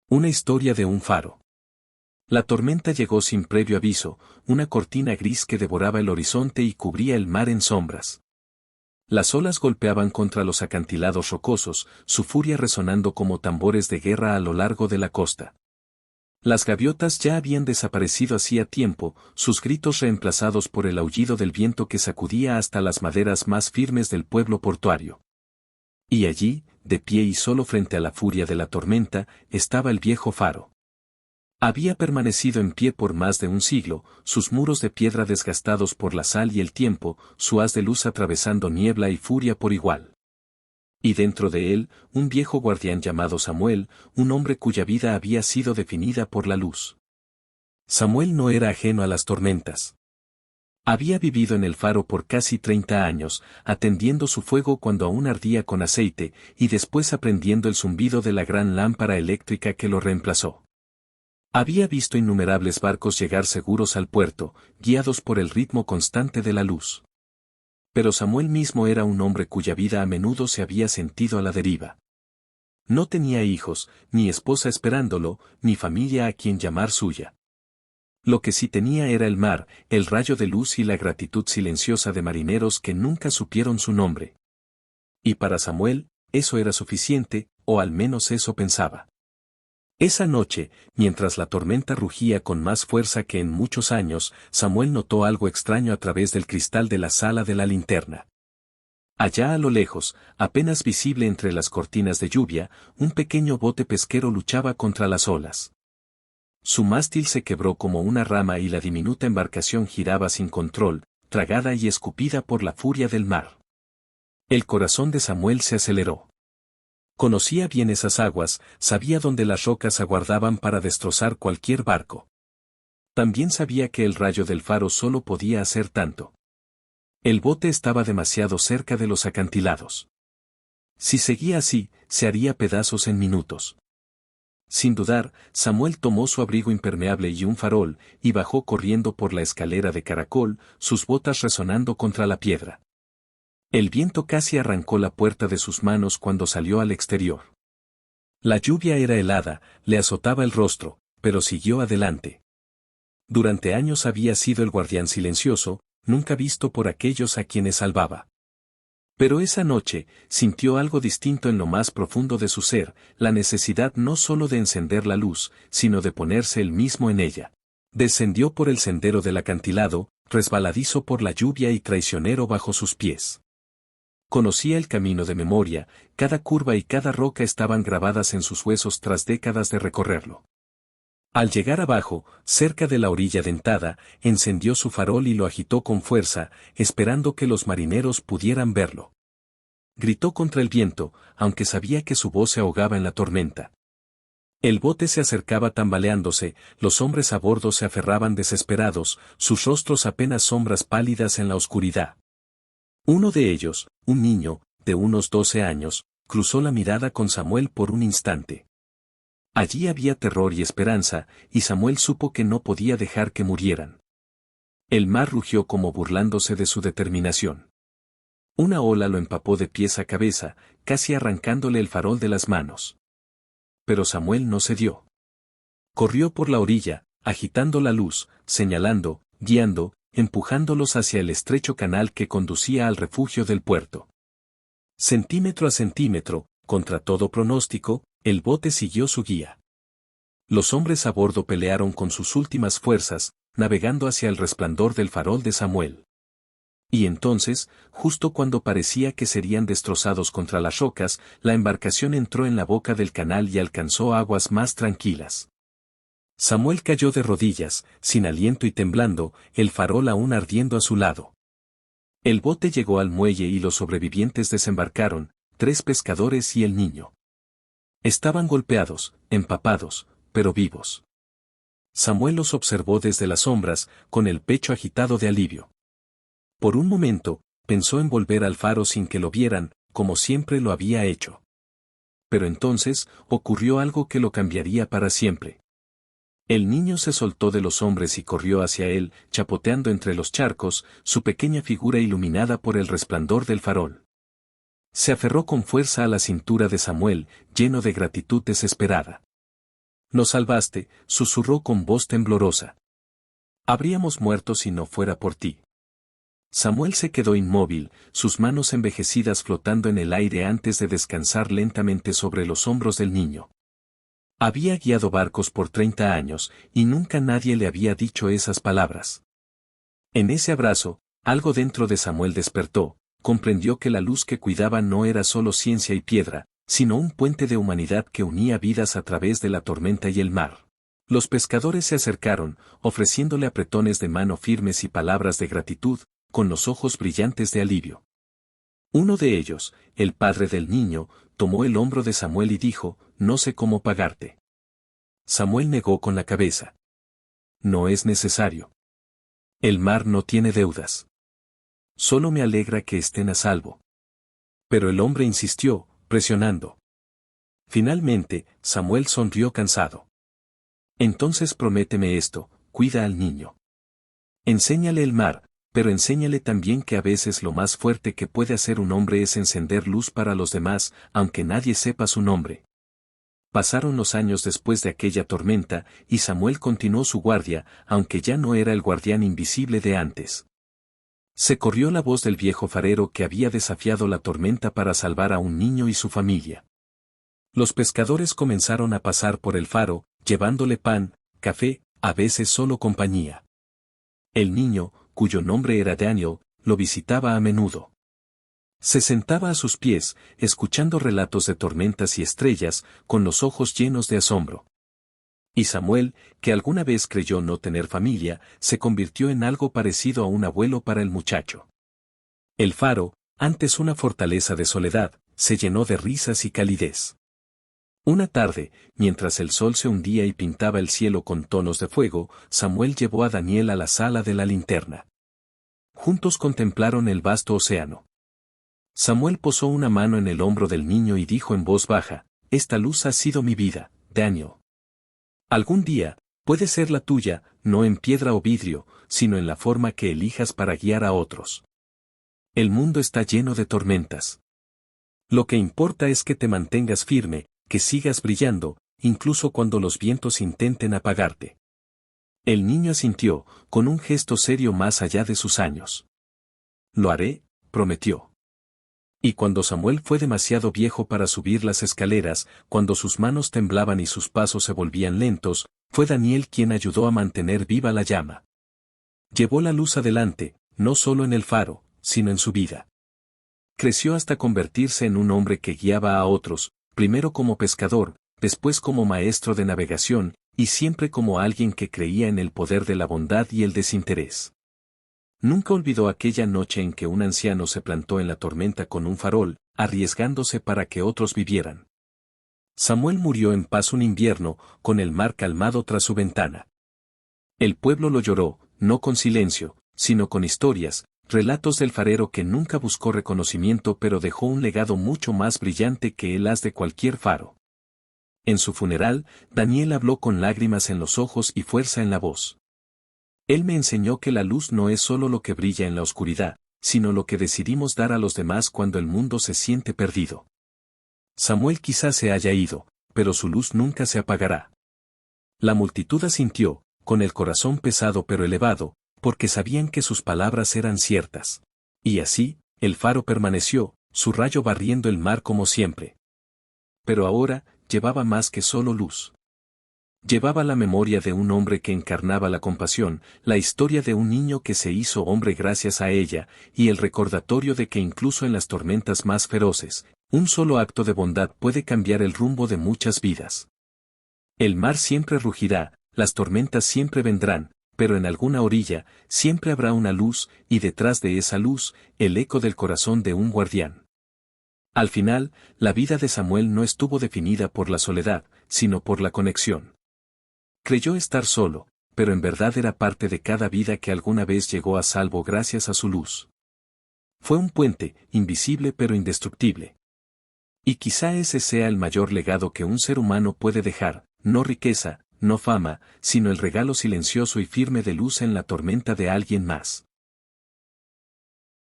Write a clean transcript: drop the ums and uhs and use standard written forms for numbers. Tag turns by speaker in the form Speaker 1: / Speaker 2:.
Speaker 1: Una historia de un faro. La tormenta llegó sin previo aviso, una cortina gris que devoraba el horizonte y cubría el mar en sombras. Las olas golpeaban contra los acantilados rocosos, su furia resonando como tambores de guerra a lo largo de la costa. Las gaviotas ya habían desaparecido hacía tiempo, sus gritos reemplazados por el aullido del viento que sacudía hasta las maderas más firmes del pueblo portuario. Y allí, de pie y solo frente a la furia de la tormenta, estaba el viejo faro. Había permanecido en pie por más de un siglo, sus muros de piedra desgastados por la sal y el tiempo, su haz de luz atravesando niebla y furia por igual. Y dentro de él, un viejo guardián llamado Samuel, un hombre cuya vida había sido definida por la luz. Samuel no era ajeno a las tormentas. Había vivido en el faro por casi 30 años, atendiendo su fuego cuando aún ardía con aceite, y después aprendiendo el zumbido de la gran lámpara eléctrica que lo reemplazó. Había visto innumerables barcos llegar seguros al puerto, guiados por el ritmo constante de la luz. Pero Samuel mismo era un hombre cuya vida a menudo se había sentido a la deriva. No tenía hijos, ni esposa esperándolo, ni familia a quien llamar suya. Lo que sí tenía era el mar, el rayo de luz y la gratitud silenciosa de marineros que nunca supieron su nombre. Y para Samuel, eso era suficiente, o al menos eso pensaba. Esa noche, mientras la tormenta rugía con más fuerza que en muchos años, Samuel notó algo extraño a través del cristal de la sala de la linterna. Allá a lo lejos, apenas visible entre las cortinas de lluvia, un pequeño bote pesquero luchaba contra las olas. Su mástil se quebró como una rama y la diminuta embarcación giraba sin control, tragada y escupida por la furia del mar. El corazón de Samuel se aceleró. Conocía bien esas aguas, sabía dónde las rocas aguardaban para destrozar cualquier barco. También sabía que el rayo del faro solo podía hacer tanto. El bote estaba demasiado cerca de los acantilados. Si seguía así, se haría pedazos en minutos. Sin dudar, Samuel tomó su abrigo impermeable y un farol, y bajó corriendo por la escalera de caracol, sus botas resonando contra la piedra. El viento casi arrancó la puerta de sus manos cuando salió al exterior. La lluvia era helada, le azotaba el rostro, pero siguió adelante. Durante años había sido el guardián silencioso, nunca visto por aquellos a quienes salvaba. Pero esa noche, sintió algo distinto en lo más profundo de su ser, la necesidad no solo de encender la luz, sino de ponerse él mismo en ella. Descendió por el sendero del acantilado, resbaladizo por la lluvia y traicionero bajo sus pies. Conocía el camino de memoria, cada curva y cada roca estaban grabadas en sus huesos tras décadas de recorrerlo. Al llegar abajo, cerca de la orilla dentada, encendió su farol y lo agitó con fuerza, esperando que los marineros pudieran verlo. Gritó contra el viento, aunque sabía que su voz se ahogaba en la tormenta. El bote se acercaba tambaleándose, los hombres a bordo se aferraban desesperados, sus rostros apenas sombras pálidas en la oscuridad. Uno de ellos, un niño, de unos 12 años, cruzó la mirada con Samuel por un instante. Allí había terror y esperanza, y Samuel supo que no podía dejar que murieran. El mar rugió como burlándose de su determinación. Una ola lo empapó de pies a cabeza, casi arrancándole el farol de las manos. Pero Samuel no cedió. Corrió por la orilla, agitando la luz, señalando, guiando, empujándolos hacia el estrecho canal que conducía al refugio del puerto. Centímetro a centímetro, contra todo pronóstico, el bote siguió su guía. Los hombres a bordo pelearon con sus últimas fuerzas, navegando hacia el resplandor del farol de Samuel. Y entonces, justo cuando parecía que serían destrozados contra las rocas, la embarcación entró en la boca del canal y alcanzó aguas más tranquilas. Samuel cayó de rodillas, sin aliento y temblando, el farol aún ardiendo a su lado. El bote llegó al muelle y los sobrevivientes desembarcaron, 3 pescadores y el niño. Estaban golpeados, empapados, pero vivos. Samuel los observó desde las sombras, con el pecho agitado de alivio. Por un momento, pensó en volver al faro sin que lo vieran, como siempre lo había hecho. Pero entonces, ocurrió algo que lo cambiaría para siempre. El niño se soltó de los hombres y corrió hacia él, chapoteando entre los charcos, su pequeña figura iluminada por el resplandor del farol. Se aferró con fuerza a la cintura de Samuel, lleno de gratitud desesperada. Nos salvaste, susurró con voz temblorosa. Habríamos muerto si no fuera por ti. Samuel se quedó inmóvil, sus manos envejecidas flotando en el aire antes de descansar lentamente sobre los hombros del niño. Había guiado barcos por 30 años, y nunca nadie le había dicho esas palabras. En ese abrazo, algo dentro de Samuel despertó, comprendió que la luz que cuidaba no era solo ciencia y piedra, sino un puente de humanidad que unía vidas a través de la tormenta y el mar. Los pescadores se acercaron, ofreciéndole apretones de mano firmes y palabras de gratitud, con los ojos brillantes de alivio. Uno de ellos, el padre del niño, tomó el hombro de Samuel y dijo, «No sé cómo pagarte». Samuel negó con la cabeza. «No es necesario. El mar no tiene deudas. Solo me alegra que estén a salvo». Pero el hombre insistió, presionando. Finalmente, Samuel sonrió cansado. «Entonces prométeme esto, cuida al niño. Enséñale el mar, pero enséñale también que a veces lo más fuerte que puede hacer un hombre es encender luz para los demás, aunque nadie sepa su nombre». Pasaron los años después de aquella tormenta, y Samuel continuó su guardia, aunque ya no era el guardián invisible de antes. Se corrió la voz del viejo farero que había desafiado la tormenta para salvar a un niño y su familia. Los pescadores comenzaron a pasar por el faro, llevándole pan, café, a veces solo compañía. El niño, cuyo nombre era Daniel, lo visitaba a menudo. Se sentaba a sus pies, escuchando relatos de tormentas y estrellas, con los ojos llenos de asombro. Y Samuel, que alguna vez creyó no tener familia, se convirtió en algo parecido a un abuelo para el muchacho. El faro, antes una fortaleza de soledad, se llenó de risas y calidez. Una tarde, mientras el sol se hundía y pintaba el cielo con tonos de fuego, Samuel llevó a Daniel a la sala de la linterna. Juntos contemplaron el vasto océano. Samuel posó una mano en el hombro del niño y dijo en voz baja, «Esta luz ha sido mi vida, Daniel. Algún día, puede ser la tuya, no en piedra o vidrio, sino en la forma que elijas para guiar a otros. El mundo está lleno de tormentas. Lo que importa es que te mantengas firme, que sigas brillando, incluso cuando los vientos intenten apagarte». El niño asintió, con un gesto serio más allá de sus años. «Lo haré», prometió. Y cuando Samuel fue demasiado viejo para subir las escaleras, cuando sus manos temblaban y sus pasos se volvían lentos, fue Daniel quien ayudó a mantener viva la llama. Llevó la luz adelante, no solo en el faro, sino en su vida. Creció hasta convertirse en un hombre que guiaba a otros, primero como pescador, después como maestro de navegación, y siempre como alguien que creía en el poder de la bondad y el desinterés. Nunca olvidó aquella noche en que un anciano se plantó en la tormenta con un farol, arriesgándose para que otros vivieran. Samuel murió en paz un invierno, con el mar calmado tras su ventana. El pueblo lo lloró, no con silencio, sino con historias, relatos del farero que nunca buscó reconocimiento pero dejó un legado mucho más brillante que el haz de cualquier faro. En su funeral, Daniel habló con lágrimas en los ojos y fuerza en la voz. Él me enseñó que la luz no es solo lo que brilla en la oscuridad, sino lo que decidimos dar a los demás cuando el mundo se siente perdido. Samuel quizás se haya ido, pero su luz nunca se apagará. La multitud asintió, con el corazón pesado pero elevado, porque sabían que sus palabras eran ciertas. Y así, el faro permaneció, su rayo barriendo el mar como siempre. Pero ahora, llevaba más que solo luz. Llevaba la memoria de un hombre que encarnaba la compasión, la historia de un niño que se hizo hombre gracias a ella, y el recordatorio de que incluso en las tormentas más feroces, un solo acto de bondad puede cambiar el rumbo de muchas vidas. El mar siempre rugirá, las tormentas siempre vendrán, pero en alguna orilla, siempre habrá una luz, y detrás de esa luz, el eco del corazón de un guardián. Al final, la vida de Samuel no estuvo definida por la soledad, sino por la conexión. Creyó estar solo, pero en verdad era parte de cada vida que alguna vez llegó a salvo gracias a su luz. Fue un puente, invisible pero indestructible. Y quizá ese sea el mayor legado que un ser humano puede dejar, no riqueza, no fama, sino el regalo silencioso y firme de luz en la tormenta de alguien más.